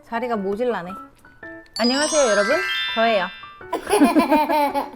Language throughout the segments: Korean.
자리가 모질라네. 안녕하세요 여러분, 저예요.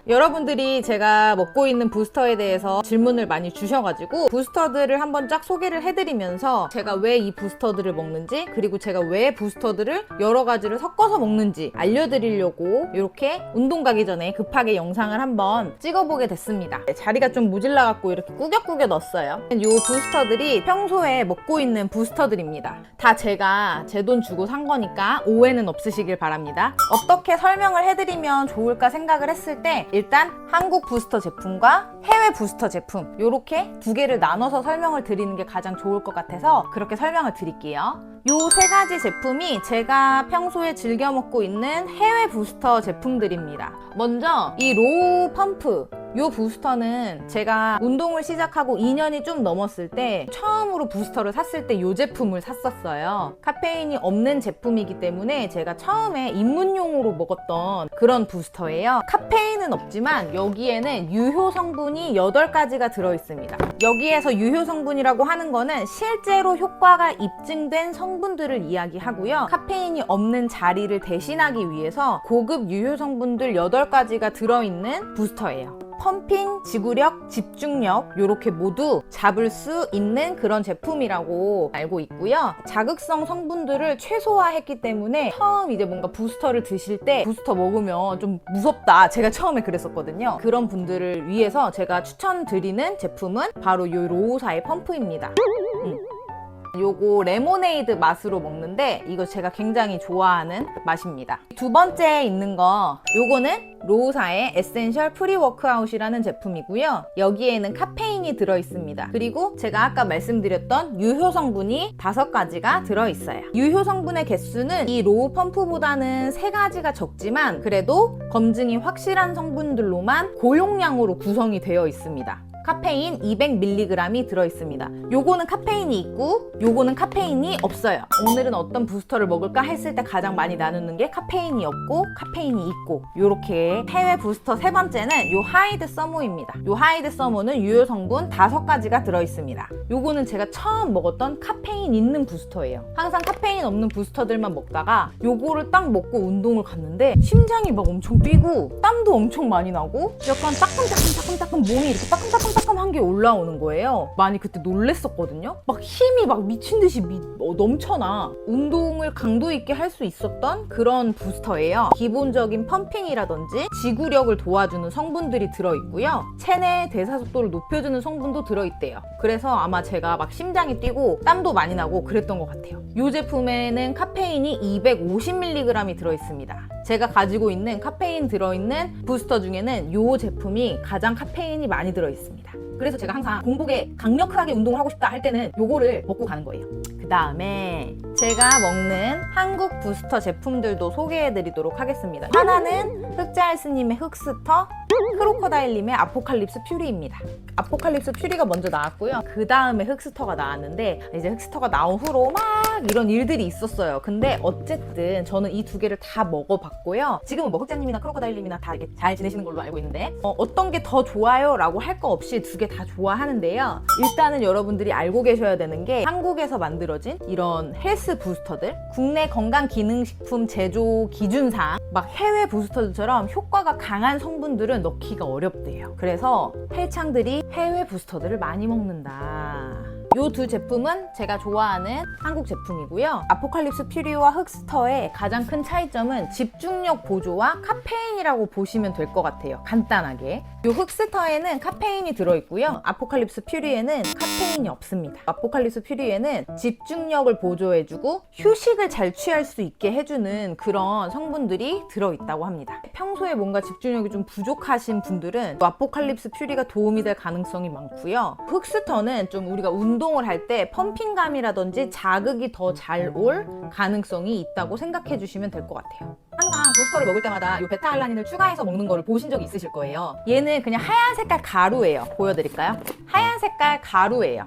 여러분들이 제가 먹고 있는 부스터에 대해서 질문을 많이 주셔가지고 부스터들을 한번 쫙 소개를 해드리면서 제가 왜 이 부스터들을 먹는지, 그리고 제가 왜 부스터들을 여러 가지를 섞어서 먹는지 알려드리려고 이렇게 운동 가기 전에 급하게 영상을 한번 찍어보게 됐습니다. 자리가 좀 모질라갖고 이렇게 꾸겨꾸겨 넣었어요. 이 부스터들이 평소에 먹고 있는 부스터들입니다. 다 제가 제 돈 주고 산 거니까 오해는 없으시길 바랍니다. 어떻게 설명을 해드리면 좋을까 생각을 했을 때 일단 한국 부스터 제품과 해외 부스터 제품 이렇게 두 개를 나눠서 설명을 드리는 게 가장 좋을 것 같아서 그렇게 설명을 드릴게요. 요 세 가지 제품이 제가 평소에 즐겨 먹고 있는 해외 부스터 제품들입니다. 먼저 이 로우 펌프, 요 부스터는 제가 운동을 시작하고 2년이 좀 넘었을 때 처음으로 부스터를 샀을 때 요 제품을 샀었어요. 카페인이 없는 제품이기 때문에 제가 처음에 입문용으로 먹었던 그런 부스터예요. 카페인은 없지만 여기에는 유효 성분이 8가지가 들어있습니다. 여기에서 유효 성분이라고 하는 거는 실제로 효과가 입증된 성분들을 이야기하고요. 카페인이 없는 자리를 대신하기 위해서 고급 유효 성분들 8가지가 들어있는 부스터예요. 펌핑, 지구력, 집중력 이렇게 모두 잡을 수 있는 그런 제품이라고 알고 있고요. 자극성 성분들을 최소화했기 때문에 처음 이제 뭔가 부스터를 드실 때 부스터 먹으면 좀 무섭다, 제가 처음에 그랬었거든요. 그런 분들을 위해서 제가 추천드리는 제품은 바로 이 로우사의 펌프입니다. 요거 레모네이드 맛으로 먹는데 이거 제가 굉장히 좋아하는 맛입니다. 두 번째에 있는 거, 요거는 로우사의 에센셜 프리 워크아웃이라는 제품이고요. 여기에는 카페인이 들어있습니다. 그리고 제가 아까 말씀드렸던 유효 성분이 5가지가 들어있어요. 유효 성분의 개수는 이 로우 펌프보다는 3가지가 적지만 그래도 검증이 확실한 성분들로만 고용량으로 구성이 되어 있습니다. 카페인 200mg이 들어있습니다. 요거는 카페인이 있고 요거는 카페인이 없어요. 오늘은 어떤 부스터를 먹을까 했을 때 가장 많이 나누는 게 카페인이 없고 카페인이 있고, 요렇게 해외 부스터 세 번째는 요 하이드 서머입니다. 요 하이드 서머는 유효 성분 5가지가 들어있습니다. 요거는 제가 처음 먹었던 카페인 있는 부스터예요. 항상 카페인 없는 부스터들만 먹다가 요거를 딱 먹고 운동을 갔는데 심장이 막 엄청 뛰고 땀도 엄청 많이 나고 약간 따끔따끔 몸이 이렇게 따끔한 게 올라오는 거예요. 많이 그때 놀랬었거든요. 막 힘이 막 미친 듯이 넘쳐나. 운동을 강도 있게 할 수 있었던 그런 부스터예요. 기본적인 펌핑이라든지 지구력을 도와주는 성분들이 들어있고요. 체내 대사 속도를 높여주는 성분도 들어있대요. 그래서 아마 제가 막 심장이 뛰고 땀도 많이 나고 그랬던 것 같아요. 이 제품에는 카페인이 250mg이 들어있습니다. 제가 가지고 있는 카페인 들어있는 부스터 중에는 이 제품이 가장 카페인이 많이 들어있습니다. 그래서 제가 항상 공복에 강력하게 운동을 하고 싶다 할 때는 요거를 먹고 가는 거예요. 그 다음에 제가 먹는 한국 부스터 제품들도 소개해드리도록 하겠습니다. 하나는 흑자일스님의 흑스터, 크로커다일님의 아포칼립스 퓨리입니다. 아포칼립스 퓨리가 먼저 나왔고요. 그 다음에 흑스터가 나왔는데 이제 흑스터가 나온 후로 막 이런 일들이 있었어요. 근데 어쨌든 저는 이 두 개를 다 먹어봤고요. 지금은 뭐 흑자님이나 크로커다일님이나 다 이렇게 잘 지내시는 걸로 알고 있는데 어떤 게 더 좋아요? 라고 할 거 없이 두 개 다 좋아하는데요. 일단은 여러분들이 알고 계셔야 되는 게 한국에서 만들어진 이런 헬스 부스터들, 국내 건강기능식품 제조 기준상 막 해외 부스터들처럼 효과가 강한 성분들은 넣기가 어렵대요. 그래서 헬창들이 해외 부스터들을 많이 먹는다. 이 두 제품은 제가 좋아하는 한국 제품이고요. 아포칼립스 퓨리와 흑스터의 가장 큰 차이점은 집중력 보조와 카페인이라고 보시면 될 것 같아요. 간단하게. 이 흑스터에는 카페인이 들어있고요. 아포칼립스 퓨리에는 카페인이 없습니다. 아포칼립스 퓨리에는 집중력을 보조해주고 휴식을 잘 취할 수 있게 해주는 그런 성분들이 들어있다고 합니다. 평소에 뭔가 집중력이 좀 부족하신 분들은 아포칼립스 퓨리가 도움이 될 가능성이 많고요. 흑스터는 좀 우리가 운동을 할 때 펌핑감이라든지 자극이 더 잘 올 가능성이 있다고 생각해 주시면 될 것 같아요. 항상 부스터를 먹을 때마다 이 베타알라닌을 추가해서 먹는 거를 보신 적이 있으실 거예요. 얘는 그냥 하얀 색깔 가루예요. 보여드릴까요? 하얀 색깔 가루예요.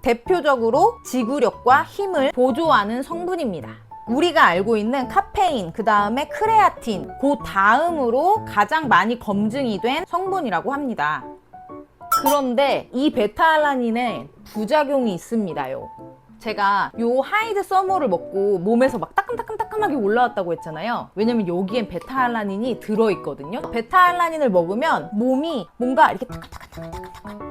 대표적으로 지구력과 힘을 보조하는 성분입니다. 우리가 알고 있는 카페인, 그 다음에 크레아틴, 그 다음으로 가장 많이 검증이 된 성분이라고 합니다. 그런데 이 베타알라닌에 부작용이 있습니다요. 제가 요 하이드 서머를 먹고 몸에서 막 따끔따끔따끔하게 올라왔다고 했잖아요. 왜냐면 여기엔 베타알라닌이 들어있거든요. 베타알라닌을 먹으면 몸이 뭔가 이렇게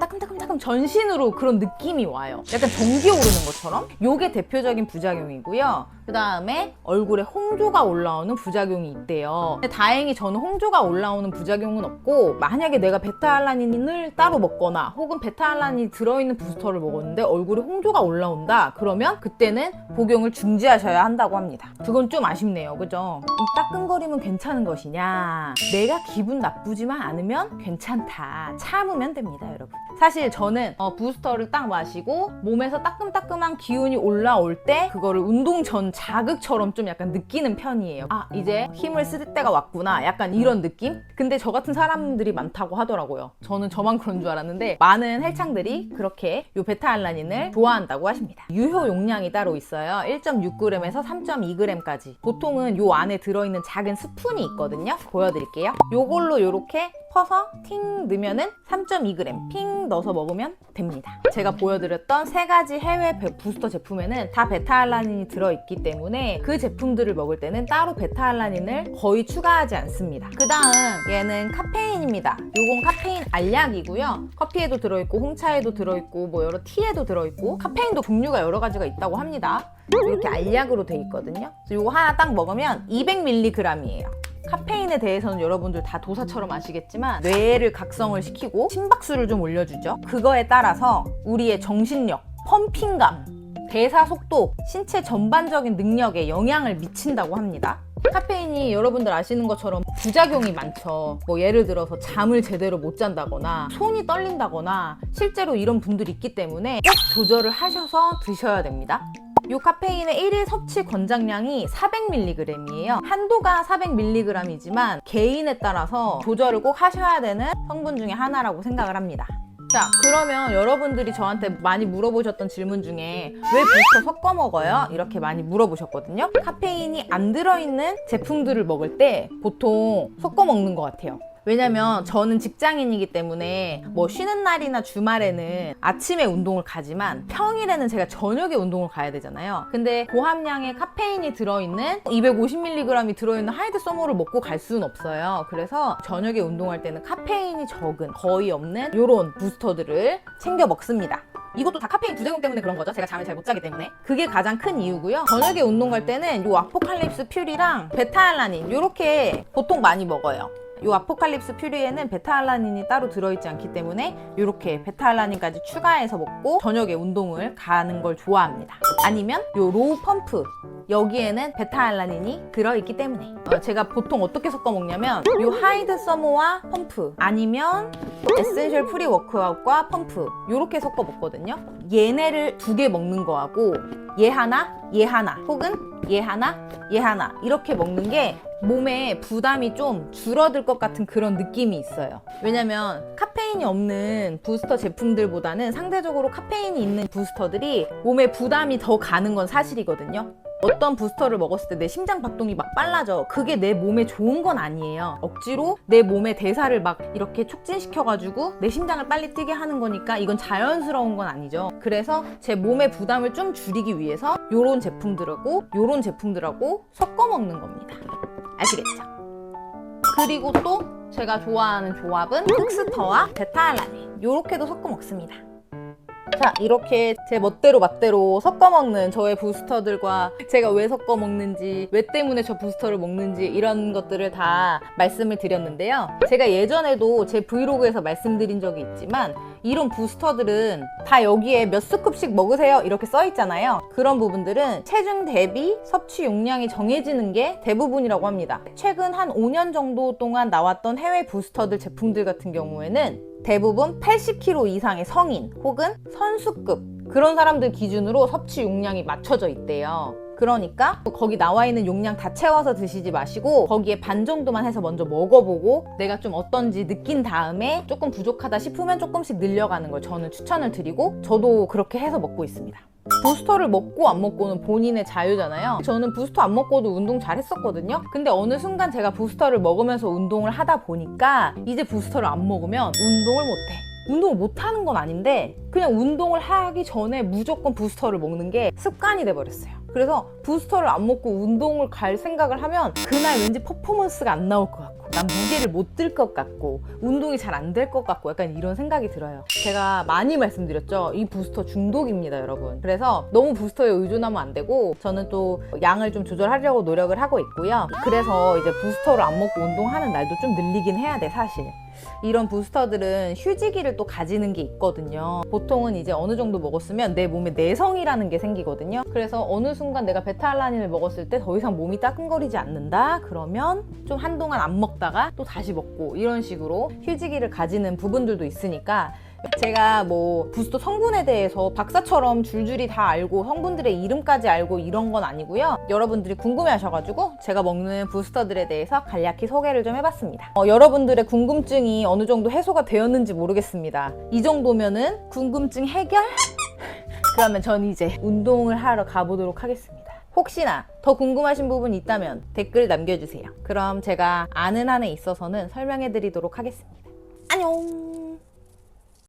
따끔따끔 전신으로 그런 느낌이 와요. 약간 전기 오르는 것처럼. 요게 대표적인 부작용이고요. 그 다음에 얼굴에 홍조가 올라오는 부작용이 있대요. 근데 다행히 저는 홍조가 올라오는 부작용은 없고, 만약에 내가 베타알라닌을 따로 먹거나 혹은 베타알라닌이 들어있는 부스터를 먹었는데 얼굴에 홍조가 올라온다, 그러면 그때는 복용을 중지하셔야 한다고 합니다. 그건 좀 아쉽네요, 그죠? 이 따끔거림은 괜찮은 것이냐, 내가 기분 나쁘지만 않으면 괜찮다, 참으면 됩니다, 여러분. 사실 저는 부스터를 딱 마시고 몸에서 따끔따끔한 기운이 올라올 때 그거를 운동 전 자극처럼 좀 약간 느끼는 편이에요. 아, 이제 힘을 쓸 때가 왔구나, 약간 이런 느낌? 근데 저 같은 사람들이 많다고 하더라고요. 저는 저만 그런 줄 알았는데 많은 헬창들이 그렇게 요 베타알라닌을 좋아한다고 하십니다. 유효 용량이 따로 있어요. 1.6g에서 3.2g까지. 보통은 요 안에 들어있는 작은 스푼이 있거든요. 보여드릴게요. 요걸로 요렇게 퍼서 팅 넣으면은 3.2g 핑 넣어서 먹으면 됩니다. 제가 보여드렸던 3가지 해외 부스터 제품에는 다 베타알라닌이 들어있기 때문에 그 제품들을 먹을 때는 따로 베타알라닌을 거의 추가하지 않습니다. 그 다음 얘는 카페인입니다. 요건 카페인 알약이고요. 커피에도 들어있고 홍차에도 들어있고 뭐 여러 티에도 들어있고, 카페인도 종류가 여러 가지가 있다고 합니다. 이렇게 알약으로 돼 있거든요. 요거 하나 딱 먹으면 200mg이에요. 카페인에 대해서는 여러분들 다 도사처럼 아시겠지만 뇌를 각성을 시키고 심박수를 좀 올려주죠. 그거에 따라서 우리의 정신력, 펌핑감, 대사 속도, 신체 전반적인 능력에 영향을 미친다고 합니다. 카페인이 여러분들 아시는 것처럼 부작용이 많죠. 뭐 예를 들어서 잠을 제대로 못 잔다거나 손이 떨린다거나 실제로 이런 분들이 있기 때문에 꼭 조절을 하셔서 드셔야 됩니다. 이 카페인의 1일 섭취 권장량이 400mg이에요. 한도가 400mg이지만 개인에 따라서 조절을 꼭 하셔야 되는 성분 중에 하나라고 생각을 합니다. 자, 그러면 여러분들이 저한테 많이 물어보셨던 질문 중에 왜 부스터 섞어 먹어요? 이렇게 많이 물어보셨거든요. 카페인이 안 들어있는 제품들을 먹을 때 보통 섞어 먹는 것 같아요. 왜냐면 저는 직장인이기 때문에 뭐 쉬는 날이나 주말에는 아침에 운동을 가지만 평일에는 제가 저녁에 운동을 가야 되잖아요. 근데 고함량의 카페인이 들어있는 250mg이 들어있는 하이드 서머를 먹고 갈 수는 없어요. 그래서 저녁에 운동할 때는 카페인이 적은, 거의 없는 이런 부스터들을 챙겨 먹습니다. 이것도 다 카페인 부작용 때문에 그런 거죠. 제가 잠을 잘 못 자기 때문에. 그게 가장 큰 이유고요. 저녁에 운동 갈 때는 요 아포칼립스 퓨리랑 베타알라닌 요렇게 보통 많이 먹어요. 이 아포칼립스 퓨리에는 베타알라닌이 따로 들어있지 않기 때문에 이렇게 베타알라닌까지 추가해서 먹고 저녁에 운동을 가는 걸 좋아합니다. 아니면 이 로우 펌프, 여기에는 베타알라닌이 들어있기 때문에 제가 보통 어떻게 섞어 먹냐면 이 하이드 서머와 펌프, 아니면 에센셜 프리 워크아웃과 펌프, 이렇게 섞어 먹거든요. 얘네를 2개 먹는 거하고 얘 하나, 얘 하나, 혹은 얘 하나, 얘 하나 이렇게 먹는 게 몸에 부담이 좀 줄어들 것 같은 그런 느낌이 있어요. 왜냐면 카페인이 없는 부스터 제품들보다는 상대적으로 카페인이 있는 부스터들이 몸에 부담이 더 가는 건 사실이거든요. 어떤 부스터를 먹었을 때 내 심장 박동이 막 빨라져. 그게 내 몸에 좋은 건 아니에요. 억지로 내 몸의 대사를 막 이렇게 촉진시켜가지고 내 심장을 빨리 뛰게 하는 거니까 이건 자연스러운 건 아니죠. 그래서 제 몸의 부담을 좀 줄이기 위해서 요런 제품들하고 요런 제품들하고 섞어 먹는 겁니다. 아시겠죠? 그리고 또 제가 좋아하는 조합은 흑스터와 베타알라닌, 요렇게도 섞어 먹습니다. 자, 이렇게 제 멋대로 맛대로 섞어 먹는 저의 부스터들과 제가 왜 섞어 먹는지, 왜 때문에 저 부스터를 먹는지 이런 것들을 다 말씀을 드렸는데요. 제가 예전에도 제 브이로그에서 말씀드린 적이 있지만 이런 부스터들은 다 여기에 몇 스쿱씩 먹으세요 이렇게 써 있잖아요. 그런 부분들은 체중 대비 섭취 용량이 정해지는 게 대부분이라고 합니다. 최근 한 5년 정도 동안 나왔던 해외 부스터들 제품들 같은 경우에는 대부분 80kg 이상의 성인 혹은 선수급 그런 사람들 기준으로 섭취 용량이 맞춰져 있대요. 그러니까 거기 나와 있는 용량 다 채워서 드시지 마시고 거기에 반 정도만 해서 먼저 먹어보고 내가 좀 어떤지 느낀 다음에 조금 부족하다 싶으면 조금씩 늘려가는 걸 저는 추천을 드리고 저도 그렇게 해서 먹고 있습니다. 부스터를 먹고 안 먹고는 본인의 자유잖아요. 저는 부스터 안 먹고도 운동 잘 했었거든요. 근데 어느 순간 제가 부스터를 먹으면서 운동을 하다 보니까 이제 부스터를 안 먹으면 운동을 못해. 운동을 못하는 건 아닌데 그냥 운동을 하기 전에 무조건 부스터를 먹는 게 습관이 돼버렸어요. 그래서 부스터를 안 먹고 운동을 갈 생각을 하면 그날 왠지 퍼포먼스가 안 나올 것 같고 난 무게를 못 들 것 같고 운동이 잘 안 될 것 같고 약간 이런 생각이 들어요. 제가 많이 말씀드렸죠. 이 부스터 중독입니다, 여러분. 그래서 너무 부스터에 의존하면 안 되고 저는 또 양을 좀 조절하려고 노력을 하고 있고요. 그래서 이제 부스터를 안 먹고 운동하는 날도 좀 늘리긴 해야 돼, 사실. 이런 부스터들은 휴지기를 또 가지는 게 있거든요. 보통은 이제 어느 정도 먹었으면 내 몸에 내성이라는 게 생기거든요. 그래서 어느 순간 내가 베타알라닌을 먹었을 때 더 이상 몸이 따끔거리지 않는다? 그러면 좀 한동안 안 먹다가 또 다시 먹고 이런 식으로 휴지기를 가지는 부분들도 있으니까 제가 뭐 부스터 성분에 대해서 박사처럼 줄줄이 다 알고 성분들의 이름까지 알고 이런 건 아니고요. 여러분들이 궁금해 하셔가지고 제가 먹는 부스터들에 대해서 간략히 소개를 좀 해봤습니다. 여러분들의 궁금증이 어느 정도 해소가 되었는지 모르겠습니다. 이 정도면은 궁금증 해결? 그러면 전 이제 운동을 하러 가보도록 하겠습니다. 혹시나 더 궁금하신 부분이 있다면 댓글 남겨주세요. 그럼 제가 아는 한에 있어서는 설명해 드리도록 하겠습니다. 안녕!